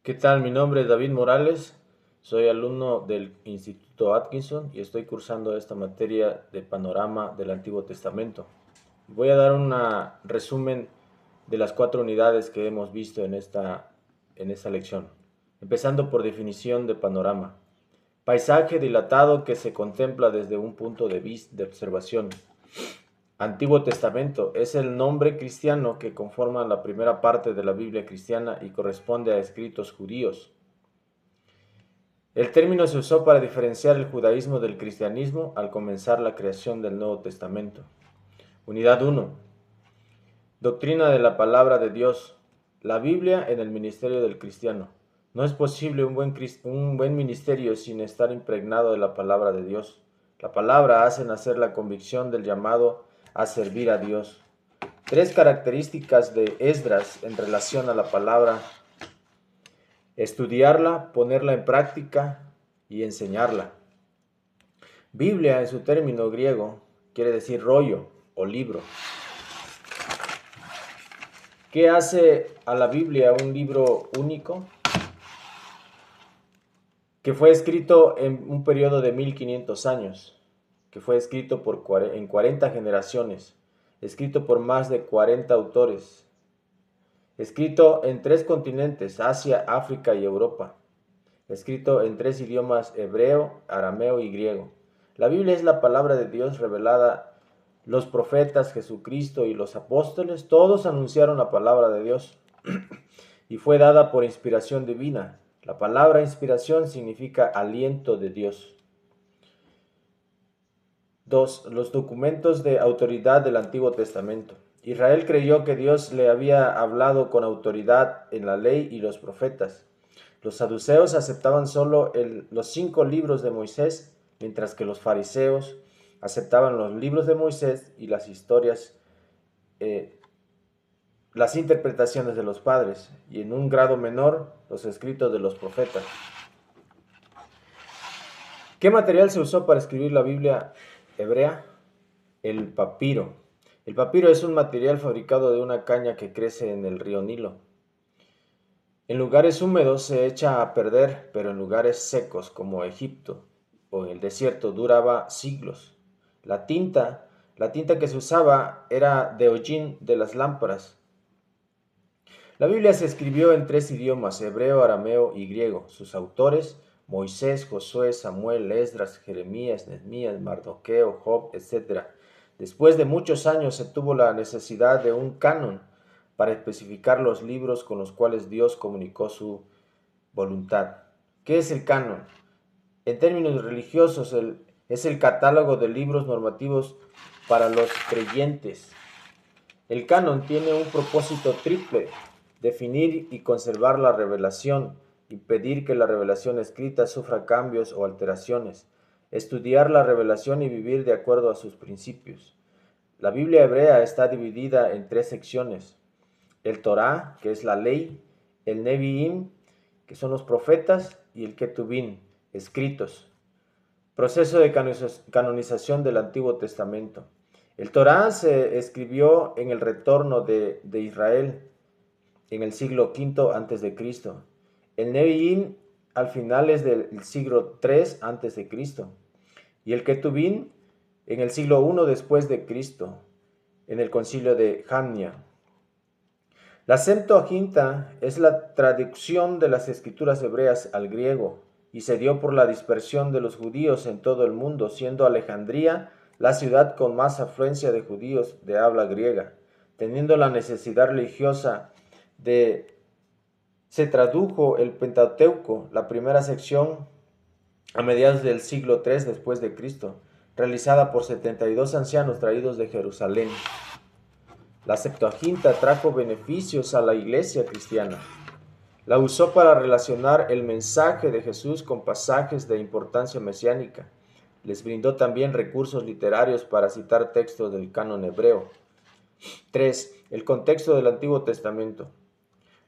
¿Qué tal? Mi nombre es David Morales, soy alumno del Instituto Atkinson y estoy cursando esta materia de panorama del Antiguo Testamento. Voy a dar un resumen de las 4 unidades que hemos visto en esta lección, empezando por definición de panorama. Paisaje dilatado que se contempla desde un punto de vista de observación. Antiguo Testamento es el nombre cristiano que conforma la primera parte de la Biblia cristiana y corresponde a escritos judíos. El término se usó para diferenciar el judaísmo del cristianismo al comenzar la creación del Nuevo Testamento. Unidad 1. Doctrina de la palabra de Dios. La Biblia en el ministerio del cristiano. No es posible un buen ministerio sin estar impregnado de la palabra de Dios. La palabra hace nacer la convicción del llamado a servir a Dios. 3 características de Esdras en relación a la palabra: estudiarla, ponerla en práctica y enseñarla. Biblia, en su término griego, quiere decir rollo o libro. ¿Qué hace a la Biblia un libro único? Que fue escrito en un periodo de 1500 años, que fue escrito en 40 generaciones, escrito por más de 40 autores, escrito en 3 continentes, Asia, África y Europa, escrito en 3 idiomas: hebreo, arameo y griego. La Biblia es la palabra de Dios revelada. Los profetas, Jesucristo y los apóstoles, todos anunciaron la palabra de Dios y fue dada por inspiración divina. La palabra inspiración significa aliento de Dios. 2. Los documentos de autoridad del Antiguo Testamento. Israel creyó que Dios le había hablado con autoridad en la ley y los profetas. Los saduceos aceptaban solo los 5 libros de Moisés, mientras que los fariseos aceptaban los libros de Moisés y las historias, las interpretaciones de los padres, y en un grado menor los escritos de los profetas. ¿Qué material se usó para escribir la Biblia hebrea? El papiro. El papiro es un material fabricado de una caña que crece en el río Nilo. En lugares húmedos se echa a perder, pero en lugares secos como Egipto o en el desierto duraba siglos. La tinta, la tinta que se usaba era de hollín de las lámparas. La Biblia se escribió en 3 idiomas: hebreo, arameo y griego. Sus autores: Moisés, Josué, Samuel, Esdras, Jeremías, Nehemías, Mardoqueo, Job, etc. Después de muchos años se tuvo la necesidad de un canon para especificar los libros con los cuales Dios comunicó su voluntad. ¿Qué es el canon? En términos religiosos, es el catálogo de libros normativos para los creyentes. El canon tiene un propósito triple: definir y conservar la revelación, impedir que la revelación escrita sufra cambios o alteraciones, estudiar la revelación y vivir de acuerdo a sus principios. La Biblia hebrea está dividida en 3 secciones: el Torá, que es la ley; el Nevi'im, que son los profetas; y el Ketubim, escritos. Proceso de canonización del Antiguo Testamento. El Torá se escribió en el retorno de Israel en el siglo V antes de Cristo. El Nevi'im al finales del siglo III antes de Cristo. Y el Ketubim en el siglo I después de Cristo, en el concilio de Jamnia. La Septuaginta es la traducción de las escrituras hebreas al griego y se dio por la dispersión de los judíos en todo el mundo, siendo Alejandría la ciudad con más afluencia de judíos de habla griega. Teniendo la necesidad religiosa se tradujo el Pentateuco, la primera sección, a mediados del siglo III después de Cristo, realizada por 72 ancianos traídos de Jerusalén. La Septuaginta trajo beneficios a la iglesia cristiana. La usó para relacionar el mensaje de Jesús con pasajes de importancia mesiánica. Les brindó también recursos literarios para citar textos del canon hebreo. 3. El contexto del Antiguo Testamento.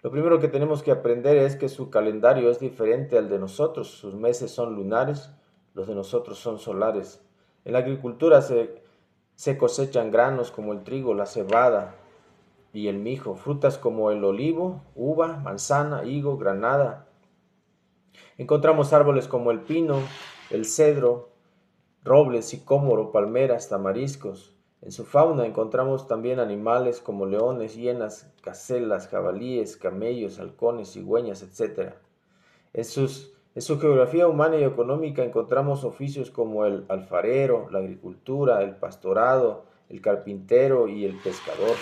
Lo primero que tenemos que aprender es que su calendario es diferente al de nosotros. Sus meses son lunares, los de nosotros son solares. En la agricultura se cosechan granos como el trigo, la cebada, y el mijo, frutas como el olivo, uva, manzana, higo, granada. Encontramos árboles como el pino, el cedro, robles, sicómoro, palmeras, tamariscos. En su fauna encontramos también animales como leones, hienas, gacelas, jabalíes, camellos, halcones, cigüeñas, etc. En su geografía humana y económica encontramos oficios como el alfarero, la agricultura, el pastorado, el carpintero y el pescador.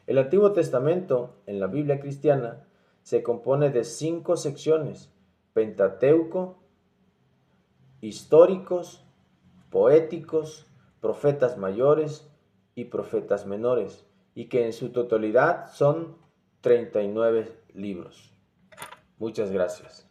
El Antiguo Testamento, en la Biblia cristiana, se compone de 5 secciones: Pentateuco, históricos, poéticos, profetas mayores y profetas menores, y que en su totalidad son 39 libros. Muchas gracias.